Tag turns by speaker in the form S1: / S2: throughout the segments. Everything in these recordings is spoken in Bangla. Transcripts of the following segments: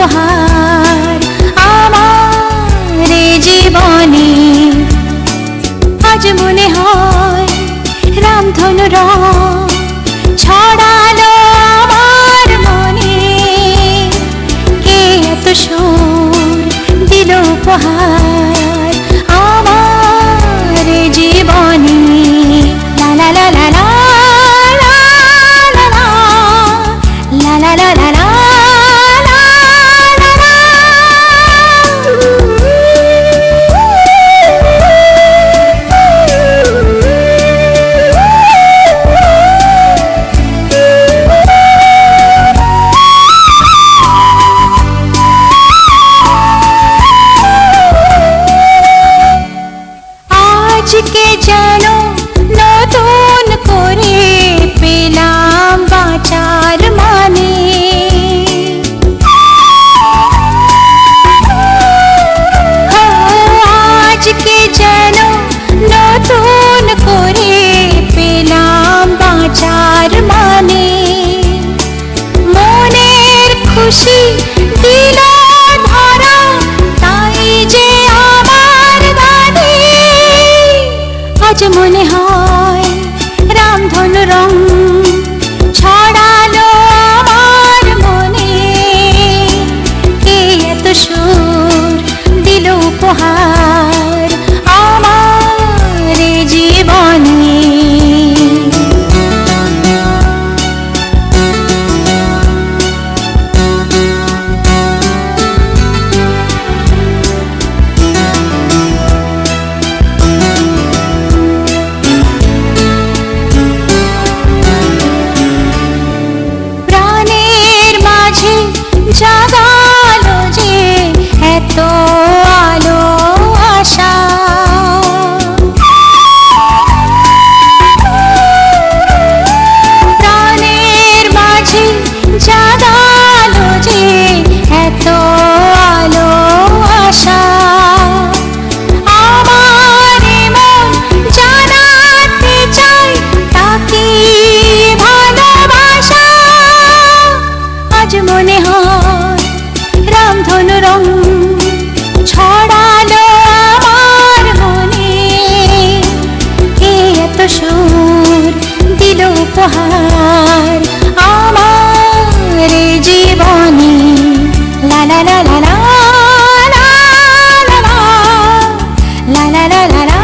S1: উপহার আমার জীবনে। আজ মনে হয় রামধনু রং ছড়ালো আমার মনে, কে এত সুর দিল উপহার আমার জীবনে। লা লা লা লা লা লা লা লা লা লা। আজকে যেন নতুন করে পেলাম বাঁচার মানে, আজকে যেন নতুন করে পেলাম বাঁচার মানে। মনের খুশি দিল ধরা, তাই যে আমার গানে আজ মনে হয় রামধনু রং ছড়ালো আমার মনে, কে এত সুর দিল উপহার আমার জীবনে। জাগালো যে এত আলো আশা, প্রাণের মাঝে জাগালো যে এত আলো আশা। আমার মন জানাতে চাই তাকে ভালোবাসা। আজ মনে হয় রামধনু রং ছড়ালো আমার মনে, কে এত সুর দিল উপহার আমার জীবনে। লা লা লা লা লা লা লা লা লা লা লা লা।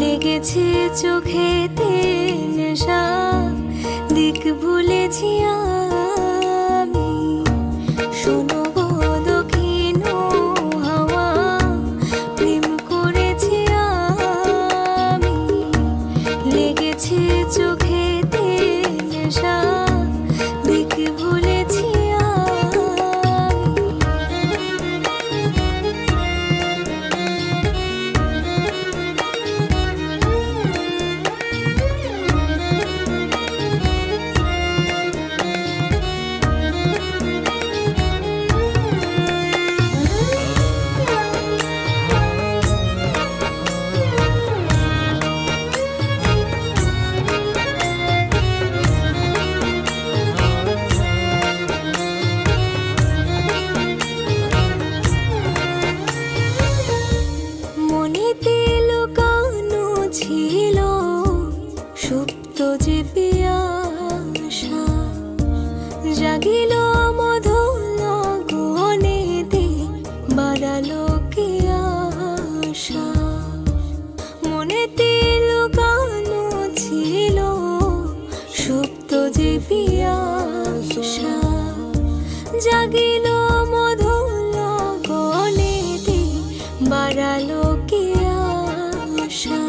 S2: লেগেছে চোখেতে নেশা।
S1: দিক ভুলেছি আমি। শোনো গো দক্ষিণ হাওয়া, প্রেম করেছি আমি। লেগেছে চোখেতে নেশা, দিক ভুলেছি ছিল সুপ্ত যে পিয়াসা, জাগিল মধুর গনেতে, বাড়ালো কি আশা। মনেতে লুকানো ছিল সুপ্ত যে পিয়াসা, জাগিল মধুর গনেতে, বাড়ালো কি আশা।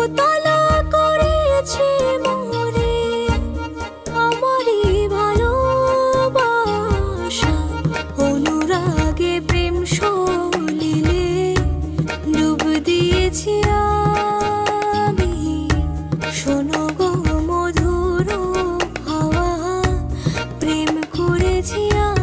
S1: উতলা করেছে মোরে আমারই ভালোবাসা, অনুরাগে প্রেম সলিলে ডুব দিয়েছি আমি। শোনো গো মধুর হাওয়া, প্রেম করেছি আমি।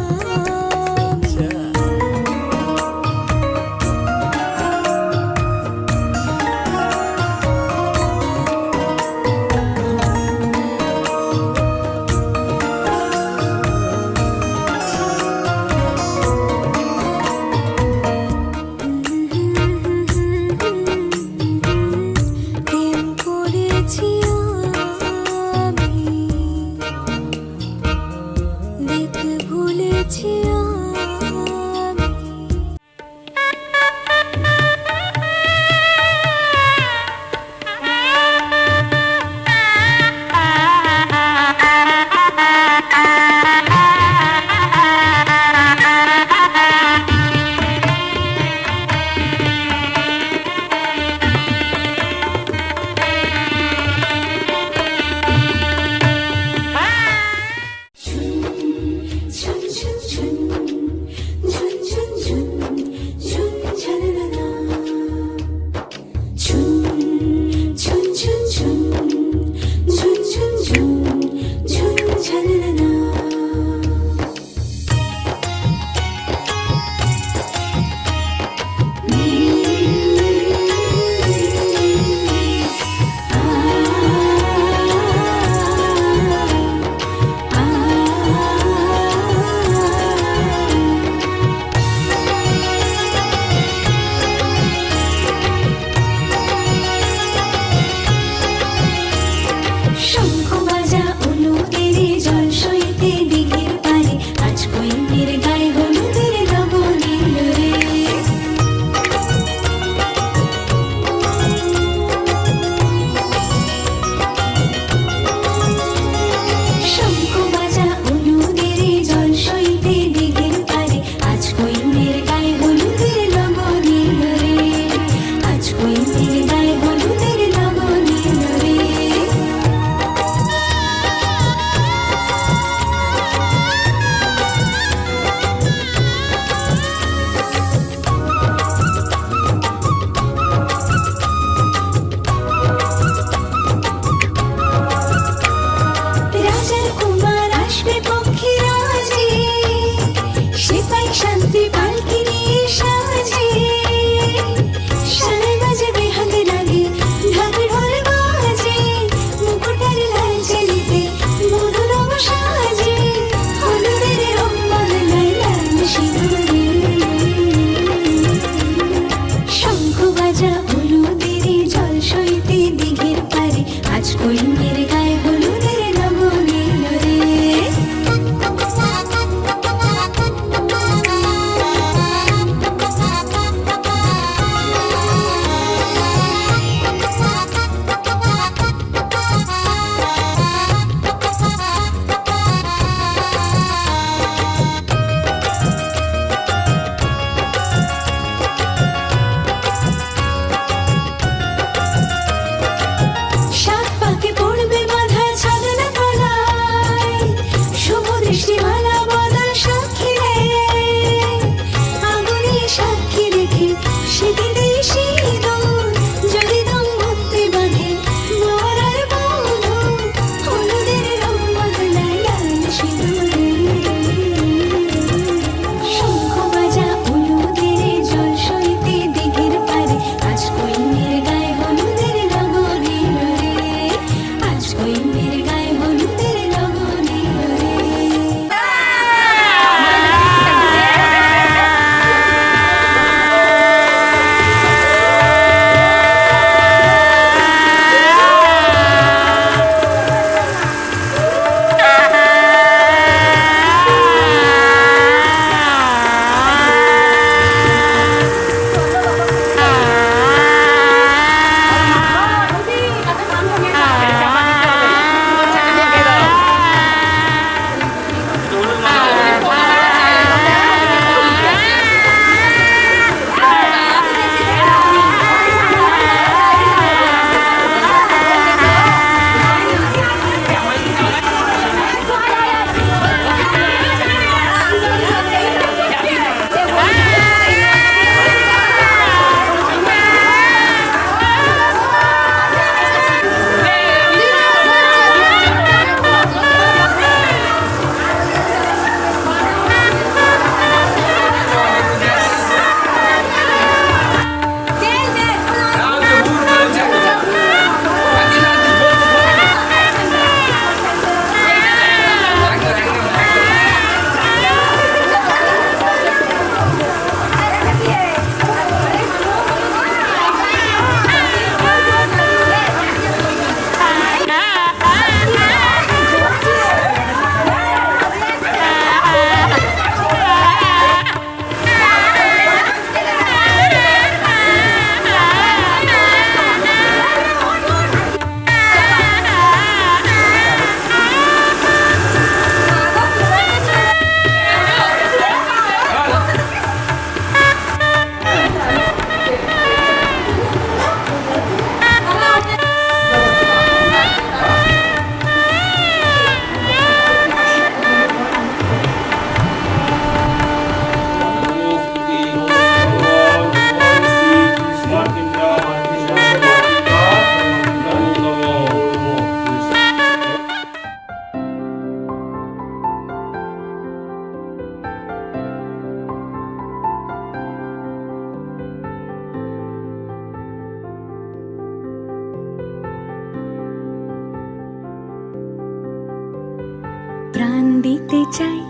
S1: প্রাণ দিতে চাই,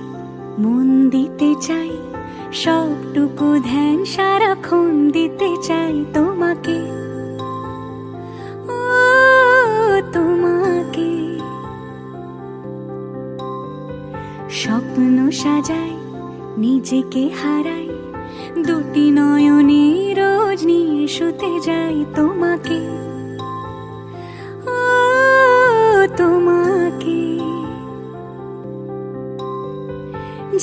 S1: মন দিতে চাই, সবটুকু ধ্যান সারাক্ষণ দিতে চাই তোমাকে, ও তোমাকে। স্বপ্ন সাজাই, নিজেকে হারাই, দুটি নয়নে রোজ নিয়ে শুতে যাই তোমাকে, ও তোমাকে।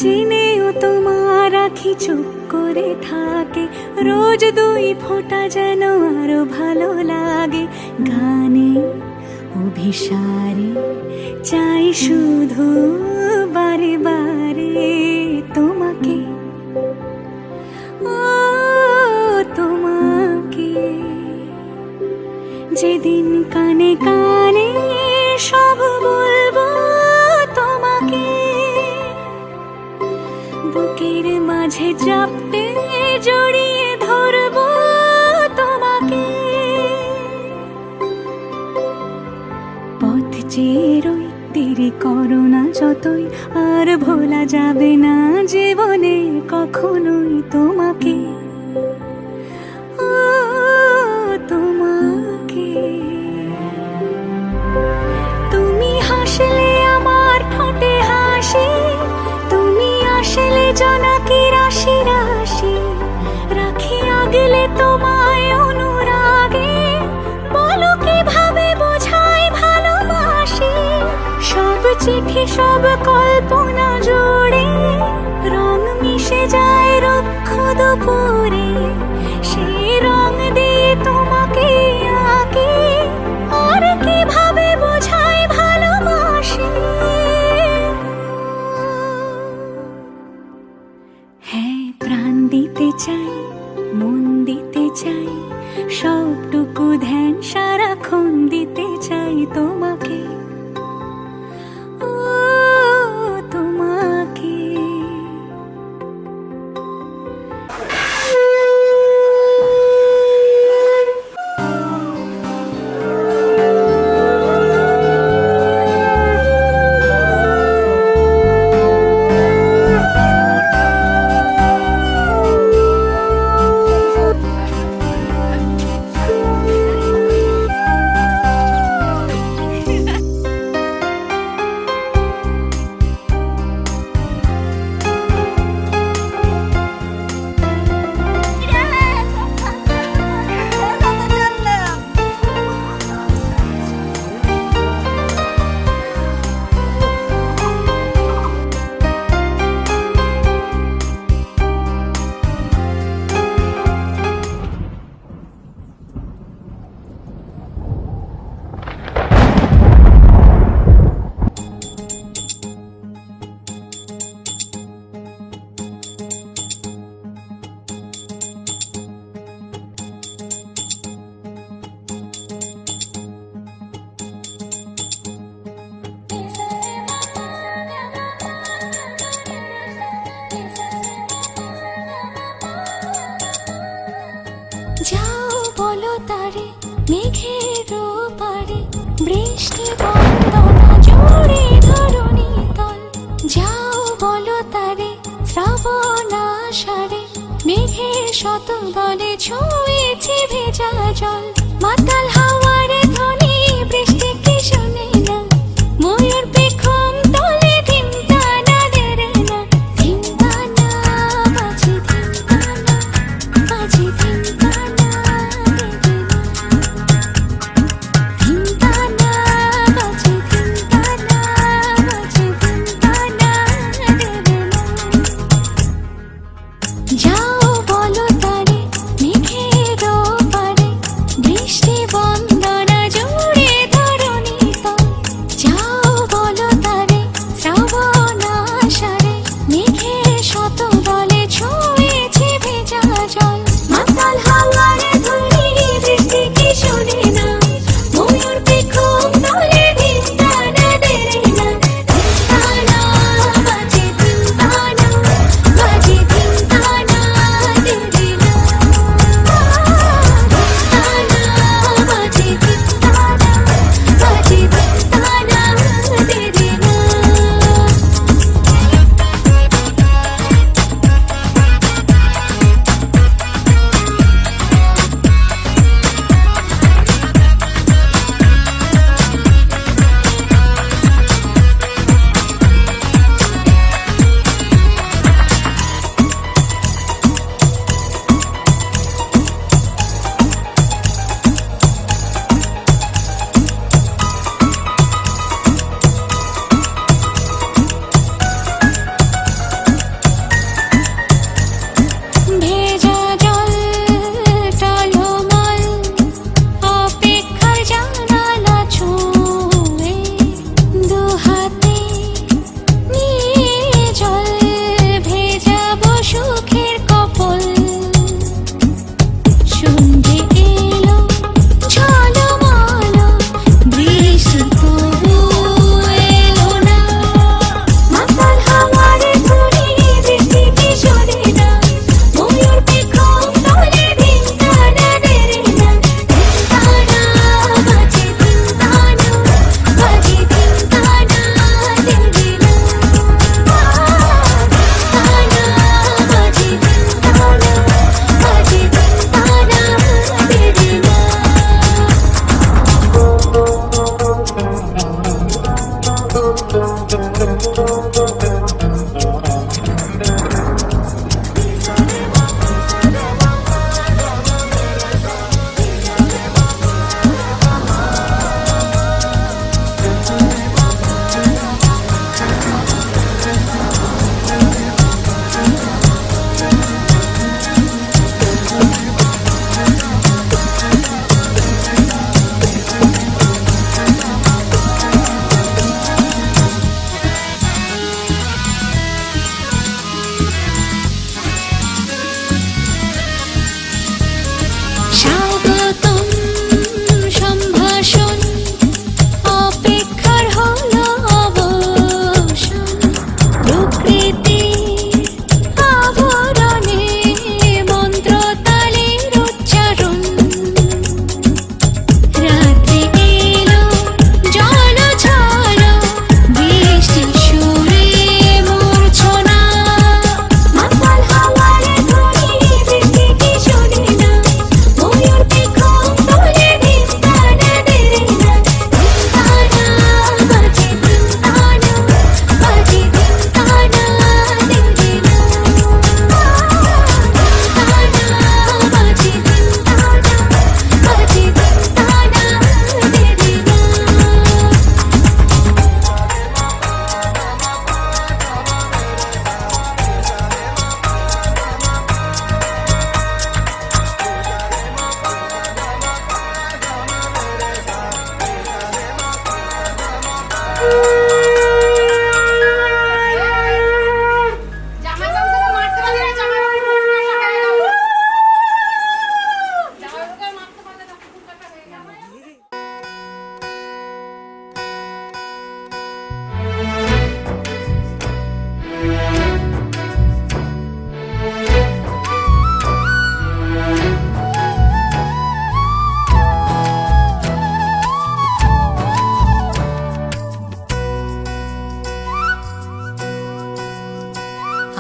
S1: জেনেও তোমার আখি চুপ করে থাকে, রোজ দুই ফোঁটা যেন আরো ভালো লাগে। গানে অভিসারে চাই শুধু বারে বারে তোমাকে, ও তোমাকে। যেদিন কানে কানে সব বলবো তোমাকে, বুকের মাঝে চাপতে জড়িয়ে ধরবো তোমাকে। পথ চেয়ে রই, দেরি করো না যতই, আর ভোলা যাবে না জীবনে কখনোই তোমাকে, ও তোমাকে। তুমি হাসলে আমার ঠোঁটে হাসি, তুমি আসলে জোনাকি রাশি রাশি, রাখি আগলে তোমায় অনুরাগে, বলো কিভাবে বোঝাই ভালোবাসি। সব চিঠি সব কল্পনা জুড়ে রং মিশে যায় রুক্ষ দুপুরে, সেই রং দিয়ে তোমাকে আঁকি, আর কিভাবে বোঝাই ভালোবাসি। হ্যাঁ, প্রাণ দিতে চাই, মন দিতে চাই, সবটুকু ধ্যান সারাক্ষণ দিতে চাই তোমাকে, ও তোমাকে। যাও বলো তারে মেঘের পারে, বৃষ্টি বন্দনা জোরে ধরণী তল। যাও বলো তারে শ্রাবণ আষাঢ়ে, মেঘের শত দলে ছুঁয়েছে ভেজা জল। মাতাল হাওয়ারে ধ্বনি বৃষ্টি কি শোনে না, ময়ূর পেখম তলে ধিমতানা দেরে না, ধিমতানা বাজে ধিমতানা বাজে ধিমতানা দেরে না, ধিমতানা বাজে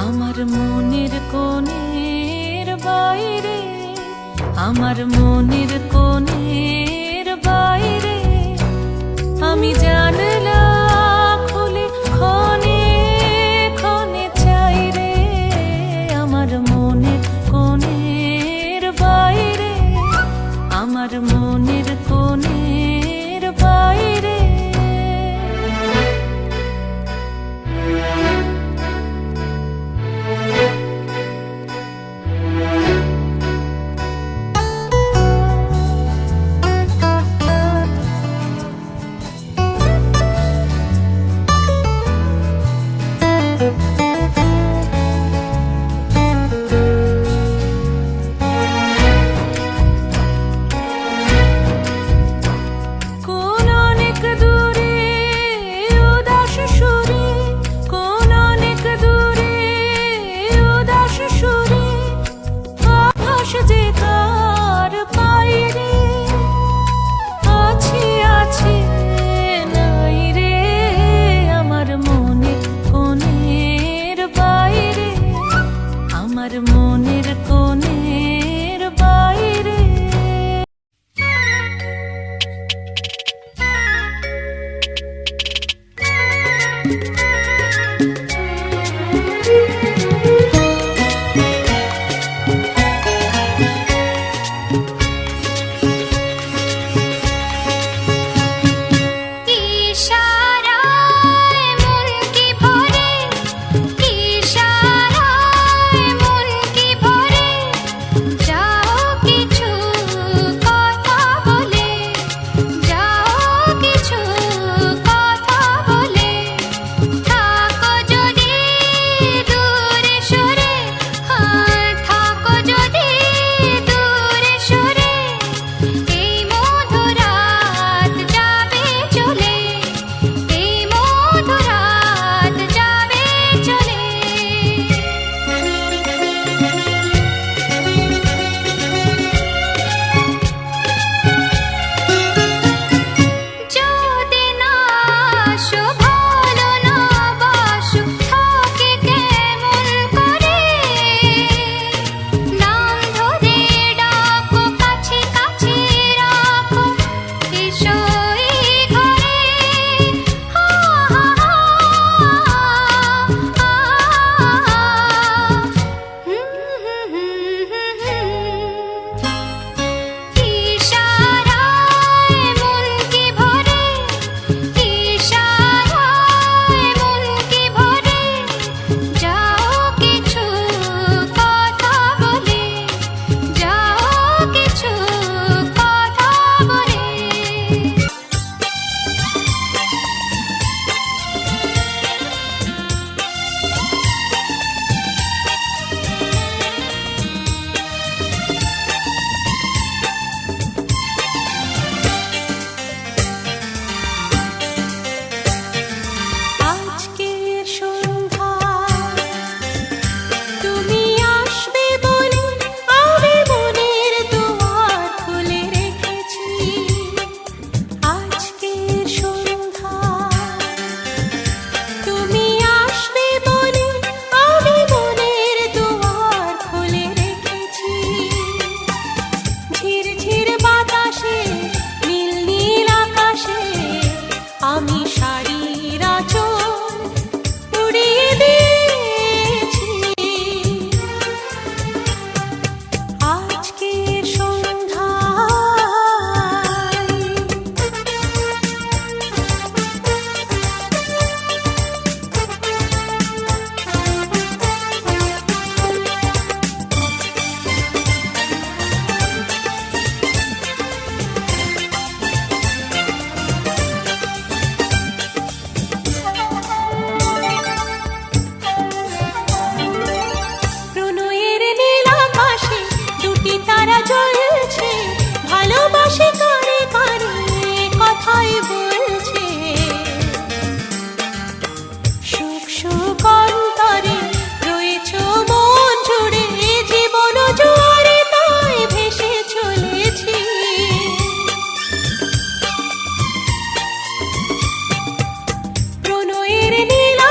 S1: আমার মনের কোণের বাইরে, আমার মনের কোণের বাইরে আমি জানলা খুলে ক্ষণে ক্ষণে চাই রে। আমার মনের কোণের বাইরে, আমার মনের কোণের বাইরে। মনের কোণের বাইরে।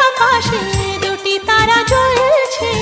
S2: আকাশে দুটি তারা জ্বলছে।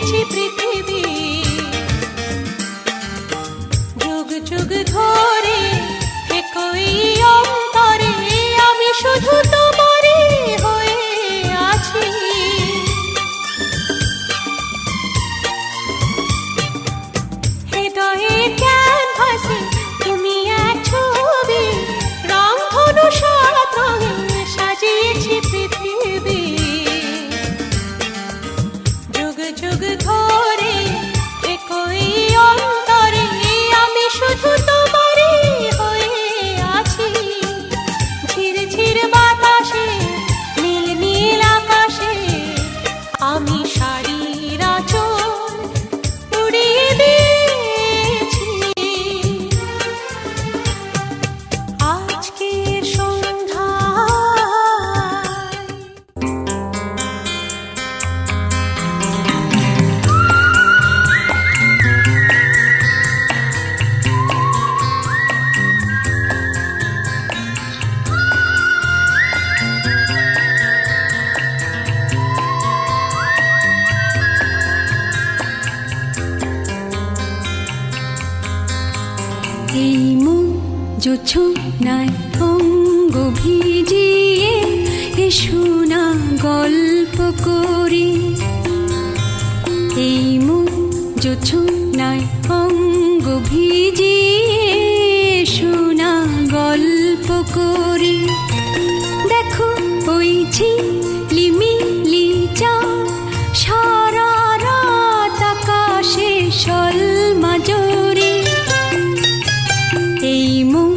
S1: সাজিয়েছি পৃথিবী। যুগ যুগ ধরে একই অন্তরে আমি শুধু তোমারই হয়ে আছি। হৃদয়ে ক্যানভাসে তুমি এক ছবি, রংধনু সাত রঙে সাজিয়েছি পৃথিবী। যুগ যুগ ধরে একই অন্তরে আমি শুধু তোমারই হয়ে আছি। ঝির ঝির বাতাসে নীল নীল আকাশে আমি শাড়ির আঁচল উড়িয়ে দিয়েছি। আজকের সন্ধ্যায় এই মুখ জোছনায় অঙ্গ ভিজিয়ে এসো না গল্প করি। এই মুখ জোছনায় অঙ্গ ভিজিয়ে এসো না গল্প করি। দেখো ওই ঝিলিমিলি চাঁদ সারা রাত আকাশে সলমাজরি। এই মুখ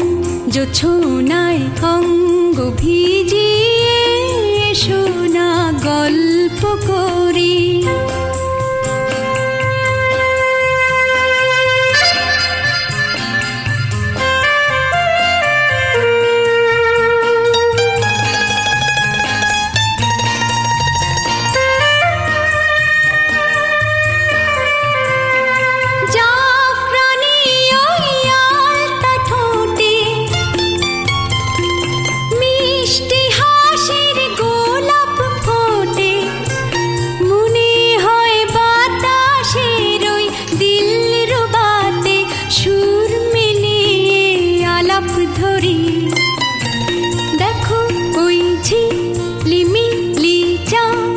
S1: জোছনায় অঙ্গ ভিজিয়ে এসো না গল্প করি। জাফরানি ওই আলতা ঠোঁটে মিষ্টি হাসির গোলাপ ফোটে। মনে হয় বাতাসের ওই দিলরুবাতে সুর মিলিয়ে আলাপ ধরি। দেখো ওই ঝিলিমিলি চাঁদ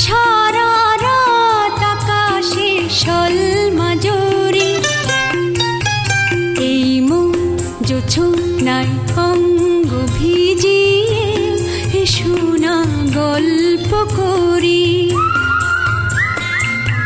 S1: সারা রাত আকাশে সলমাজরি। এই মুখ জোছনায় অঙ্গ ভিজিয়ে এসো না গল্প করি।